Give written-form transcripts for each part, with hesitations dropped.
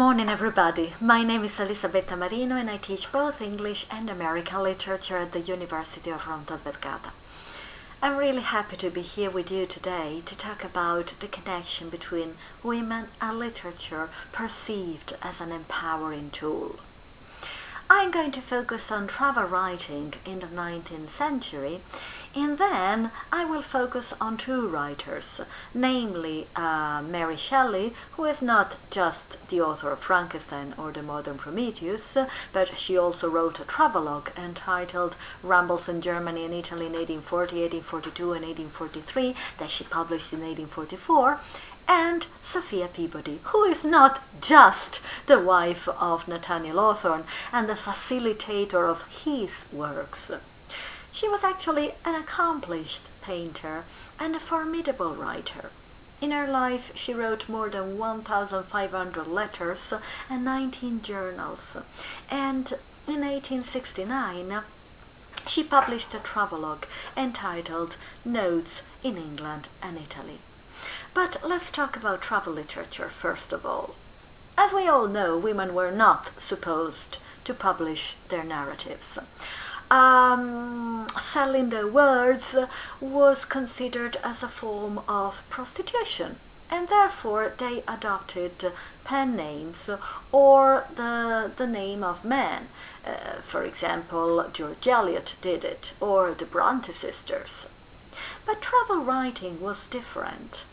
morning, everybody. My name is Elisabetta Marino and I teach both English and American literature at the University of Rome Tor Vergata. I'm really happy to be here with you today to talk about the connection between women and literature perceived as an empowering tool. I'm going to focus on travel writing in the 19th century, and then I will focus on two writers, namely Mary Shelley, who is not just the author of Frankenstein or the Modern Prometheus, but she also wrote a travelogue entitled Rambles in Germany and Italy in 1840, 1842 and 1843 that she published in 1844, and Sophia Peabody, who is not just the wife of Nathaniel Hawthorne and the facilitator of his works. She was actually an accomplished painter and a formidable writer. In her life, she wrote more than 1,500 letters and 19 journals, and in 1869 she published a travelogue entitled Notes in England and Italy. But let's talk about travel literature first of all. As we all know, women were not supposed to publish their narratives. Selling their words was considered as a form of prostitution, and therefore they adopted pen names or the name of men. For example, George Eliot did it, or the Bronte sisters. But travel writing was different.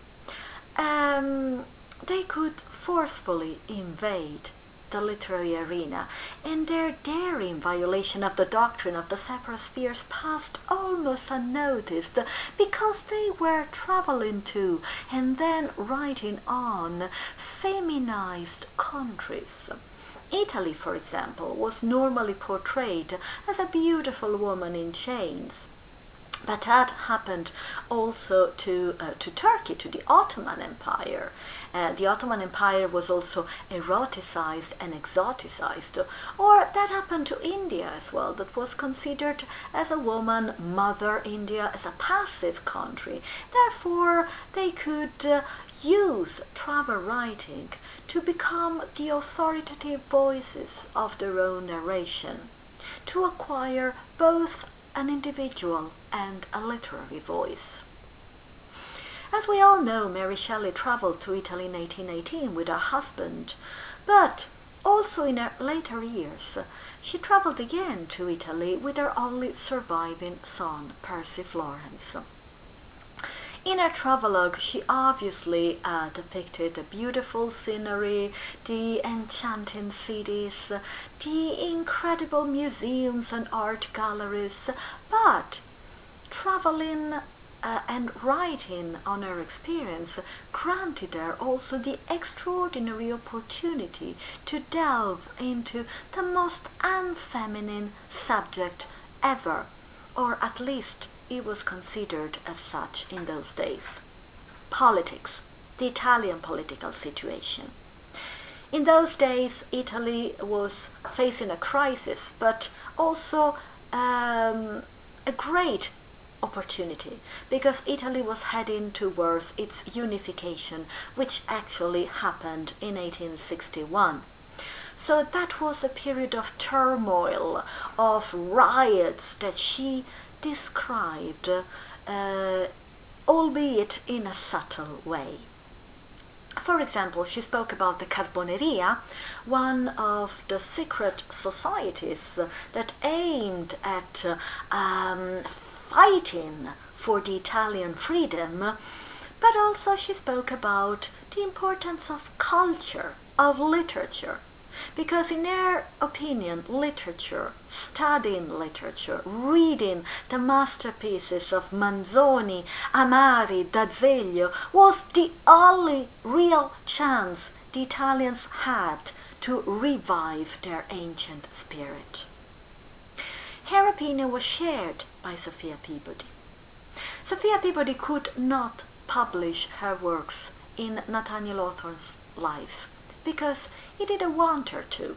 They could forcefully invade the literary arena, and their daring violation of the doctrine of the separate spheres passed almost unnoticed because they were traveling to and then writing on feminized countries. Italy, for example, was normally portrayed as a beautiful woman in chains. But that happened also to Turkey, to the Ottoman Empire. The Ottoman Empire was also eroticized and exoticized. Or that happened to India as well, that was considered as a woman, Mother India, as a passive country. Therefore, they could use travel writing to become the authoritative voices of their own narration, to acquire both an individual and a literary voice. As we all know, Mary Shelley traveled to Italy in 1818 with her husband, but also in her later years she traveled again to Italy with her only surviving son, Percy Florence. In her travelogue, she obviously depicted the beautiful scenery, the enchanting cities, the incredible museums and art galleries, but traveling and writing on her experience granted her also the extraordinary opportunity to delve into the most unfeminine subject ever, or at least it was considered as such in those days: politics, the Italian political situation. In those days, Italy was facing a crisis, but also a great opportunity, because Italy was heading towards its unification, which actually happened in 1861. So that was a period of turmoil, of riots that she described, albeit in a subtle way. For example, she spoke about the Carboneria, one of the secret societies that aimed at fighting for the Italian freedom, but also she spoke about the importance of culture, of literature. Because in her opinion, literature, studying literature, reading the masterpieces of Manzoni, Amari, D'Azeglio was the only real chance the Italians had to revive their ancient spirit. Her opinion was shared by Sophia Peabody. Sophia Peabody could not publish her works in Nathaniel Hawthorne's life, because he didn't want her to.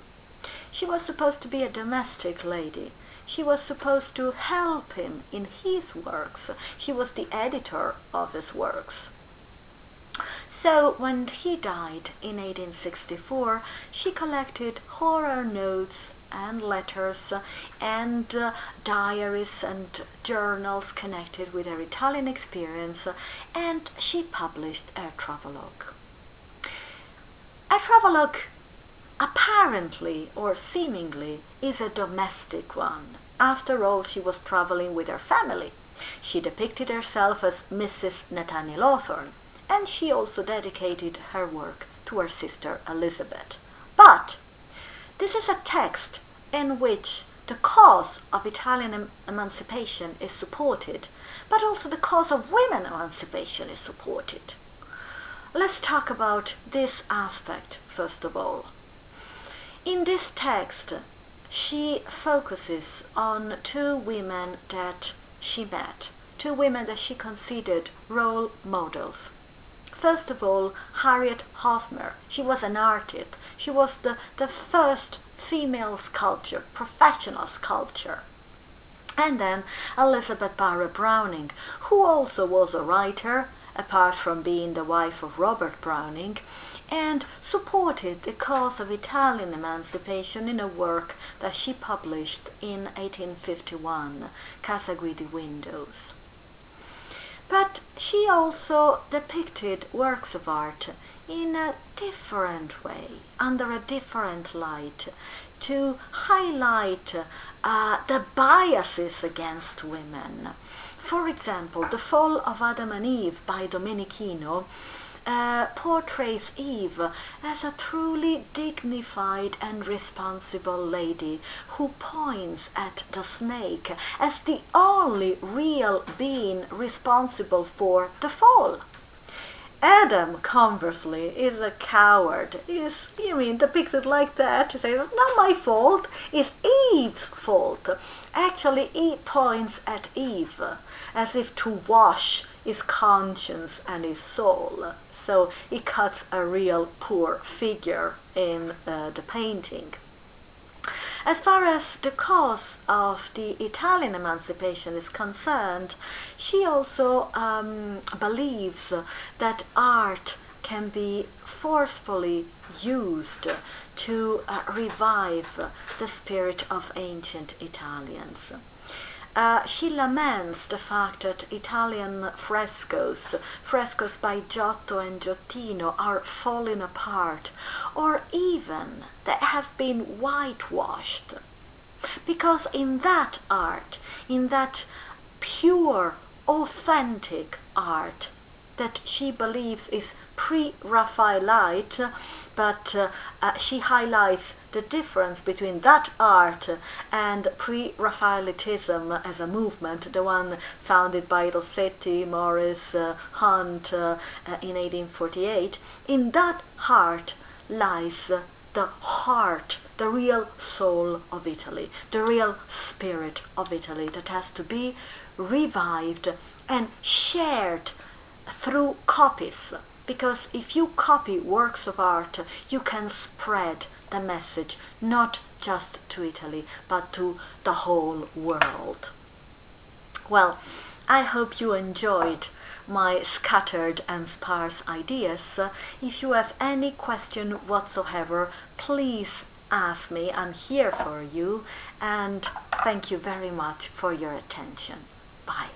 She was supposed to be a domestic lady. She was supposed to help him in his works. She was the editor of his works. So when he died in 1864, she collected horror notes and letters and diaries and journals connected with her Italian experience, and she published a travelogue. A travelogue apparently or seemingly is a domestic one. After all, she was traveling with her family. She depicted herself as Mrs. Nathaniel Hawthorne, and she also dedicated her work to her sister Elisabetta. But this is a text in which the cause of Italian emancipation is supported, but also the cause of women emancipation is supported. Let's talk about this aspect first of all. In this text, she focuses on two women that she met, two women that she considered role models. First of all, Harriet Hosmer. She was an artist. She was the first female sculptor, professional sculptor. And then Elizabeth Barrett Browning, who also was a writer, apart from being the wife of Robert Browning, and supported the cause of Italian emancipation in a work that she published in 1851, Casa Guidi Windows. But she also depicted works of art in a different way, under a different light, to highlight the biases against women. For example, The Fall of Adam and Eve by Domenichino portrays Eve as a truly dignified and responsible lady who points at the snake as the only real being responsible for the fall. Adam, conversely, is a coward. Is depicted like that. He says, it's not my fault, it's Eve's fault. Actually, he points at Eve as if to wash his conscience and his soul. So he cuts a real poor figure in the painting. As far as the cause of the Italian emancipation is concerned, she also believes that art can be forcefully used to revive the spirit of ancient Italians. She laments the fact that Italian frescoes by Giotto and Giottino are falling apart, or even that have been whitewashed. Because in that art, in that pure, authentic art, that she believes is pre-Raphaelite, but she highlights the difference between that art and pre-Raphaelitism as a movement, the one founded by Rossetti, Morris, Hunt in 1848. In that heart lies the heart, the real soul of Italy, the real spirit of Italy that has to be revived and shared through copies, because if you copy works of art, you can spread the message not just to Italy, but to the whole world. Well, I hope you enjoyed my scattered and sparse ideas. If you have any question whatsoever, please ask me. I'm here for you, and thank you very much for your attention. Bye.